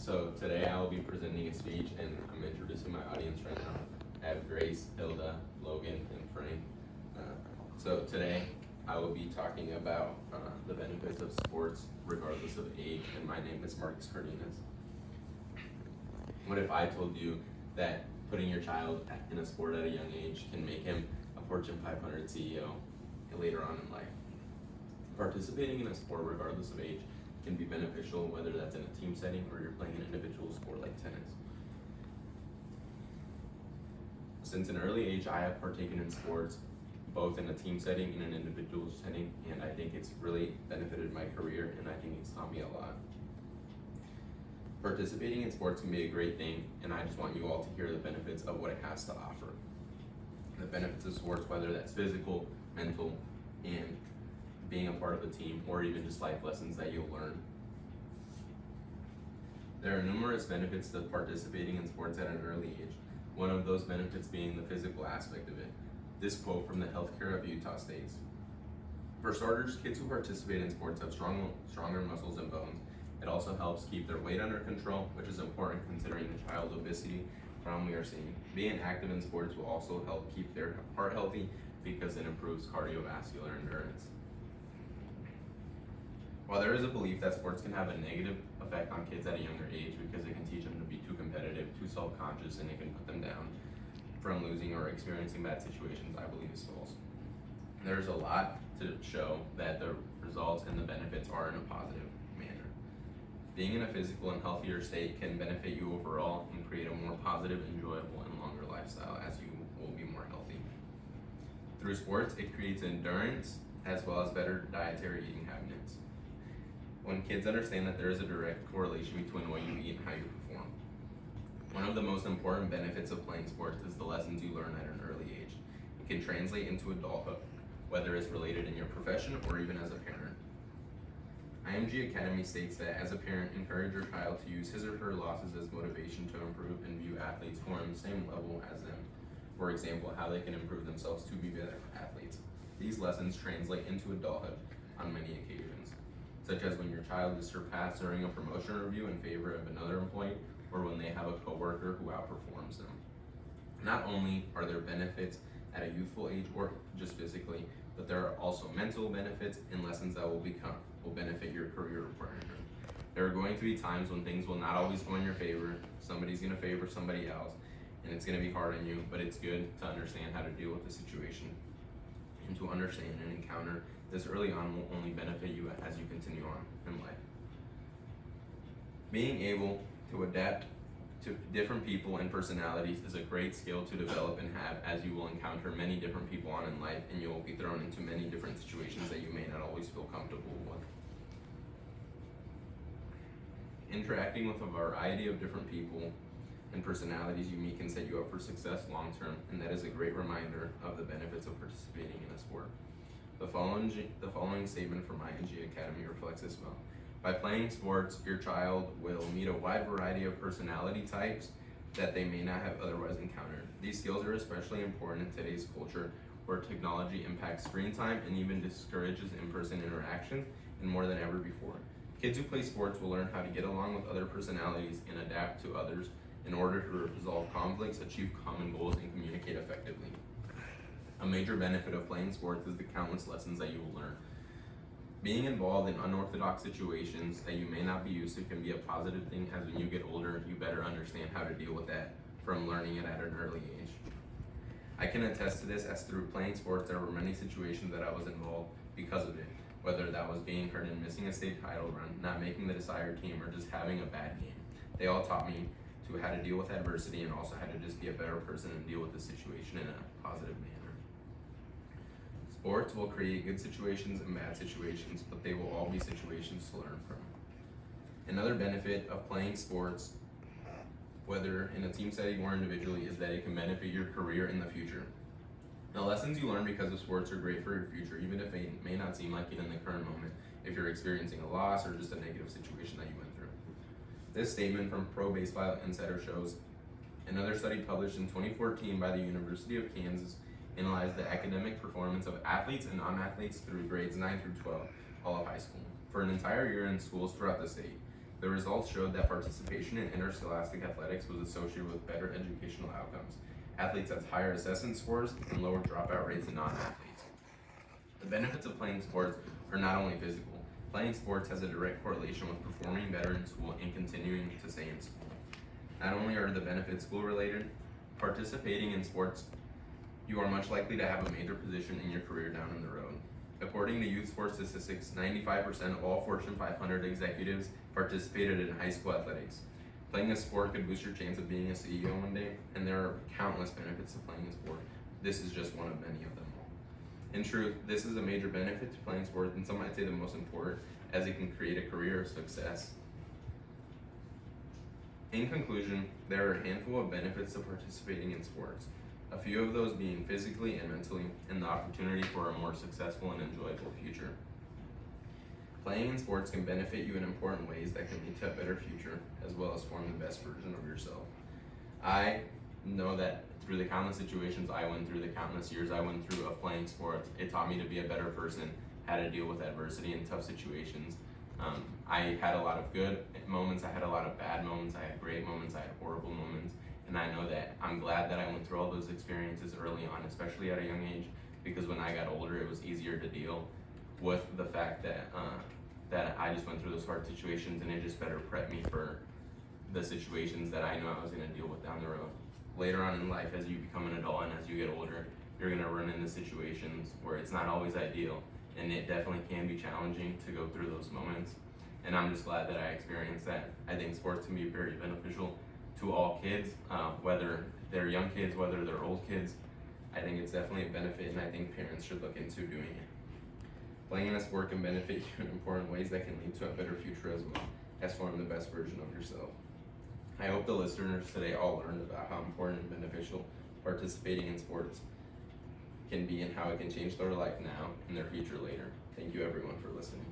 So today I will be presenting a speech and I'm introducing my audience right now. I have Grace, Hilda, Logan, and Frank. So today I will be talking about the benefits of sports regardless of age, and my name is Marcus Cardenas. What if I told you that putting your child in a sport at a young age can make him a Fortune 500 CEO later on in life? Participating in a sport regardless of age can be beneficial, whether that's in a team setting or you're playing an individual sport like tennis. Since an early age, I have partaken in sports, both in a team setting and an individual setting, and I think it's really benefited my career, and I think it's taught me a lot. Participating in sports can be a great thing, and I just want you all to hear the benefits of what it has to offer. The benefits of sports, whether that's physical, mental, and being a part of a team, or even just life lessons that you'll learn. There are numerous benefits to participating in sports at an early age, one of those benefits being the physical aspect of it. This quote from the Healthcare of Utah states, "For starters, kids who participate in sports have stronger muscles and bones. It also helps keep their weight under control, which is important considering the child obesity problem we are seeing. Being active in sports will also help keep their heart healthy because it improves cardiovascular endurance." While there is a belief that sports can have a negative effect on kids at a younger age because it can teach them to be too competitive, too self-conscious, and it can put them down from losing or experiencing bad situations, I believe is false. There's a lot to show that the results and the benefits are in a positive manner. Being in a physical and healthier state can benefit you overall and create a more positive, enjoyable, and longer lifestyle as you will be more healthy. Through sports, it creates endurance as well as better dietary eating habits. When kids understand that there is a direct correlation between what you eat and how you perform. One of the most important benefits of playing sports is the lessons you learn at an early age. It can translate into adulthood, whether it's related in your profession or even as a parent. IMG Academy states that as a parent, encourage your child to use his or her losses as motivation to improve and view athletes who are on the same level as them. For example, how they can improve themselves to be better athletes. These lessons translate into adulthood on many occasions, such as when your child is surpassed during a promotion review in favor of another employee, or when they have a coworker who outperforms them. Not only are there benefits at a youthful age or just physically, but there are also mental benefits and lessons that will benefit your career or partnership. There are going to be times when things will not always go in your favor. Somebody's going to favor somebody else, and it's going to be hard on you, but it's good to understand how to deal with the situation. And to understand and encounter this early on will only benefit you as you continue on in life. Being able to adapt to different people and personalities is a great skill to develop and have, as you will encounter many different people on in life, and you will be thrown into many different situations that you may not always feel comfortable with. Interacting with a variety of different people and personalities you meet can set you up for success long term, and that is a great reminder of the benefits of participating in a sport. The following statement from IMG Academy reflects this well. By playing sports, your child will meet a wide variety of personality types that they may not have otherwise encountered. These skills are especially important in today's culture where technology impacts screen time and even discourages in-person interactions and more than ever before. Kids who play sports will learn how to get along with other personalities and adapt to others in order to resolve conflicts, achieve common goals, and communicate effectively. A major benefit of playing sports is the countless lessons that you will learn. Being involved in unorthodox situations that you may not be used to can be a positive thing, as when you get older, you better understand how to deal with that from learning it at an early age. I can attest to this, as through playing sports, there were many situations that I was involved because of it, whether that was being hurt and missing a state title run, not making the desired team, or just having a bad game. They all taught me to how to deal with adversity and also how to just be a better person and deal with the situation in a positive manner. Sports will create good situations and bad situations, but they will all be situations to learn from. Another benefit of playing sports, whether in a team setting or individually, is that it can benefit your career in the future. The lessons you learn because of sports are great for your future, even if it may not seem like it in the current moment, if you're experiencing a loss or just a negative situation that you went through. This statement from Pro Baseball Insider shows another study published in 2014 by the University of Kansas analyzed the academic performance of athletes and non-athletes through grades 9 through 12, all of high school, for an entire year in schools throughout the state. The results showed that participation in interscholastic athletics was associated with better educational outcomes. Athletes had higher assessment scores and lower dropout rates than non-athletes. The benefits of playing sports are not only physical. Playing sports has a direct correlation with performing better in school and continuing to stay in school. Not only are the benefits school related, participating in sports, you are much likely to have a major position in your career down the road. According to youth sports statistics, 95% of all Fortune 500 executives participated in high school athletics. Playing a sport could boost your chance of being a CEO one day, and there are countless benefits to playing a sport. This is just one of many of them. In truth, this is a major benefit to playing sports, and some might say the most important, as it can create a career of success. In conclusion, there are a handful of benefits to participating in sports, a few of those being physically and mentally, and the opportunity for a more successful and enjoyable future. Playing in sports can benefit you in important ways that can lead to a better future, as well as form the best version of yourself. I know that through the countless situations I went through, the countless years I went through of playing sports, it taught me to be a better person, how to deal with adversity and tough situations. I had a lot of good moments, I had a lot of bad moments, I had great moments, I had horrible moments, and I know that I'm glad that I went through all those experiences early on, especially at a young age, because when I got older, it was easier to deal with the fact that that I just went through those hard situations, and it just better prep me for the situations that I know I was going to deal with down the road. Later on in life, as you become an adult and as you get older, you're going to run into situations where it's not always ideal, and it definitely can be challenging to go through those moments. And I'm just glad that I experienced that. I think sports can be very beneficial to all kids, whether they're young kids, whether they're old kids. I think it's definitely a benefit, and I think parents should look into doing it. Playing in a sport can benefit you in important ways that can lead to a better future as well as forming the best version of yourself. I hope the listeners today all learned about how important and beneficial participating in sports can be and how it can change their life now and their future later. Thank you everyone for listening.